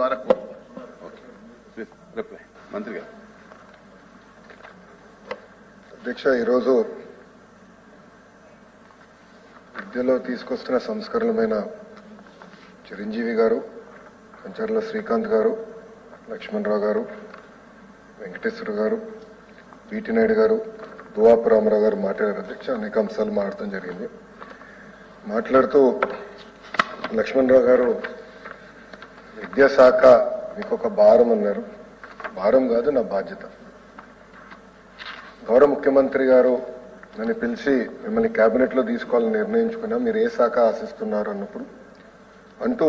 ద్వారా రిప్లై మంత్రి గారు. అధ్యక్ష, ఈరోజు విద్యలో తీసుకొస్తున్న సంస్కరణలమైన చిరంజీవి గారు, కంచర్ల శ్రీకాంత్ గారు, లక్ష్మణరావు గారు, వెంకటేశ్వర గారు, పీటీ నాయుడు గారు, దువాపు రామారావు గారు మాట్లాడారు. అధ్యక్ష, అనేక అంశాలు మాట్లాడటం జరిగింది. మాట్లాడుతూ లక్ష్మణరావు గారు విద్యాశాఖ మీకు ఒక భారం అన్నారు. భారం కాదు, నా బాధ్యత. గౌరవ ముఖ్యమంత్రి గారు నన్ను పిలిచి మిమ్మల్ని కేబినెట్ లో తీసుకోవాలని నిర్ణయించుకున్నా, మీరు ఏ శాఖ ఆశిస్తున్నారు అన్నప్పుడు అంటూ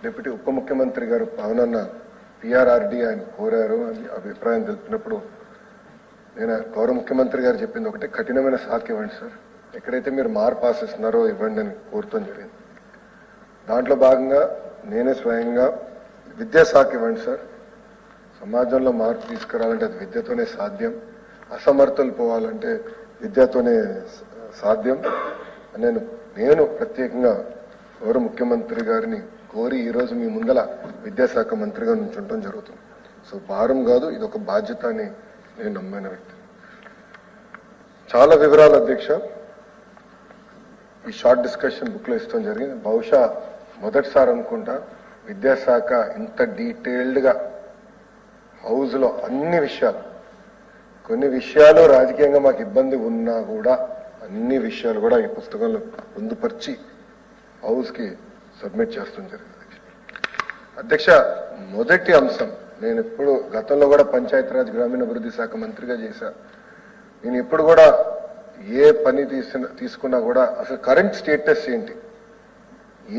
డిప్యూటీ ఉప ముఖ్యమంత్రి గారు పవనన్న పిఆర్ఆర్డి ఆయన కోరారు అని అభిప్రాయం తెలిపినప్పుడు నేను గౌరవ ముఖ్యమంత్రి గారు చెప్పింది ఒకటే, కఠినమైన శాఖ ఇవ్వండి సార్, ఎక్కడైతే మీరు మార్పు ఆశిస్తున్నారో ఇవ్వండి అని కోరుతాం జరిగింది. దాంట్లో భాగంగా నేనే స్వయంగా విద్యాశాఖ ఇవ్వండి సార్, సమాజంలో మార్పు తీసుకురావాలంటే అది విద్యతోనే సాధ్యం, అసమర్థులు పోవాలంటే విద్యతోనే సాధ్యం. నేను ప్రత్యేకంగా గౌరవ ముఖ్యమంత్రి గారిని కోరి ఈరోజు మీ ముందల విద్యాశాఖ మంత్రిగా నుంచుంటం జరుగుతుంది. సో భారం కాదు, ఇది ఒక బాధ్యత అని నేను నమ్మిన వ్యక్తి. చాలా వివరాలు అధ్యక్ష ఈ షార్ట్ డిస్కషన్ బుక్ లో ఇస్తాం జరిగింది. బహుశా మొదటిసారి అనుకుంటా విద్యాశాఖ ఇంత డీటెయిల్డ్ గా హౌస్ లో అన్ని విషయాలు, కొన్ని విషయాలు రాజకీయంగా మాకు ఇబ్బంది ఉన్నా కూడా అన్ని విషయాలు కూడా ఈ పుస్తకంలో పొందుపరిచి హౌస్ కి సబ్మిట్ చేస్తాం జరిగింది. అధ్యక్ష, మొదటి అంశం, నేను ఎప్పుడు గతంలో కూడా పంచాయతీరాజ్ గ్రామీణాభివృద్ధి శాఖ మంత్రిగా చేశా. నేను ఎప్పుడు కూడా ఏ పని తీసుకున్నా కూడా అసలు కరెంట్ స్టేటస్ ఏంటి,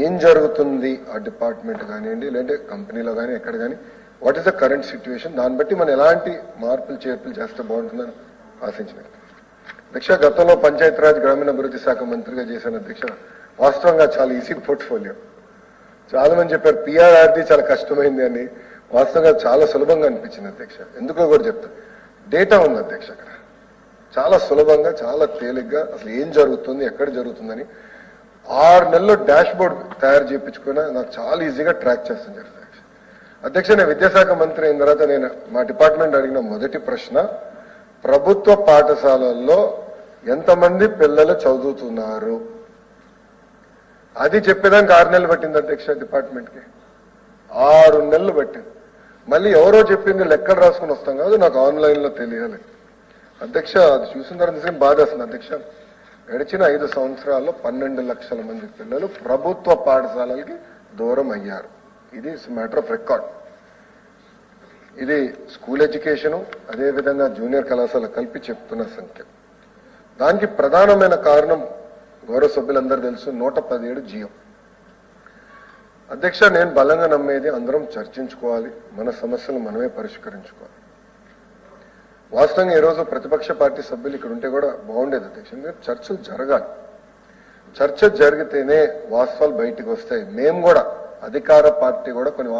ఏం జరుగుతుంది ఆ డిపార్ట్మెంట్ కానివ్వండి, లేదంటే కంపెనీలో కానీ ఎక్కడ కానీ, what is the current situation, దాన్ని బట్టి మనం ఎలాంటి మార్పులు చేర్పులు చేస్తే బాగుంటుందని ఆశించిన. అధ్యక్ష, గతంలో పంచాయతీరాజ్ గ్రామీణాభివృద్ధి శాఖ మంత్రిగా చేశాను. అధ్యక్ష, వాస్తవంగా చాలా ఈజీ పోర్ట్ఫోలియో. చాలా మంది చెప్పారు పిఆర్ఆర్డి చాలా కష్టమైంది అని, వాస్తవంగా చాలా సులభంగా అనిపించింది అధ్యక్ష. ఎందుకో కూడా చెప్తా, డేటా ఉంది అధ్యక్ష అక్కడ, చాలా సులభంగా చాలా తేలిగ్గా అసలు ఏం జరుగుతుంది ఎక్కడ జరుగుతుందని 6 నెలల్లో డాష్ బోర్డ్ తయారు చేయించుకున్నా నాకు చాలా ఈజీగా ట్రాక్ చేస్తాను జరుగుతుంది. అధ్యక్ష, నేను విద్యాశాఖ మంత్రి అయిన తర్వాత నేను మా డిపార్ట్మెంట్ అడిగిన మొదటి ప్రశ్న, ప్రభుత్వ పాఠశాలల్లో ఎంతమంది పిల్లలు చదువుతున్నారు అది చెప్పేదానికి 6 నెలలు పట్టింది అధ్యక్ష. డిపార్ట్మెంట్ కి 6 నెలలు పట్టింది. మళ్ళీ ఎవరో చెప్పింది లెక్కలు రాసుకుని వస్తాం కాదు, నాకు ఆన్లైన్ లో తెలియాలి అధ్యక్ష. అది చూసిన తర్వాత బాధ వస్తుంది అధ్యక్ష. గడిచిన 5 సంవత్సరాల్లో 12 లక్షల మంది పిల్లలు ప్రభుత్వ పాఠశాలలకి దూరం అయ్యారు. ఇది మ్యాటర్ ఆఫ్ రికార్డ్. ఇది స్కూల్ ఎడ్యుకేషను, అదేవిధంగా జూనియర్ కళాశాల కలిపి చెప్తున్న సంఖ్య. దానికి ప్రధానమైన కారణం గౌరవ సభ్యులందరూ తెలుసు, 117 జియో. అధ్యక్ష, నేను బలంగా నమ్మేది అందరం చర్చించుకోవాలి, మన సమస్యలు మనమే పరిష్కరించుకోవాలి. వాస్తవంగా ఈరోజు ప్రతిపక్ష పార్టీ సభ్యులు ఇక్కడ ఉంటే కూడా బాగుండేది అధ్యక్ష. చర్చలు జరగాలి, చర్చ జరిగితేనే వాస్తవాలు బయటికి వస్తాయి. మేము కూడా అధికార పార్టీ కూడా కొన్ని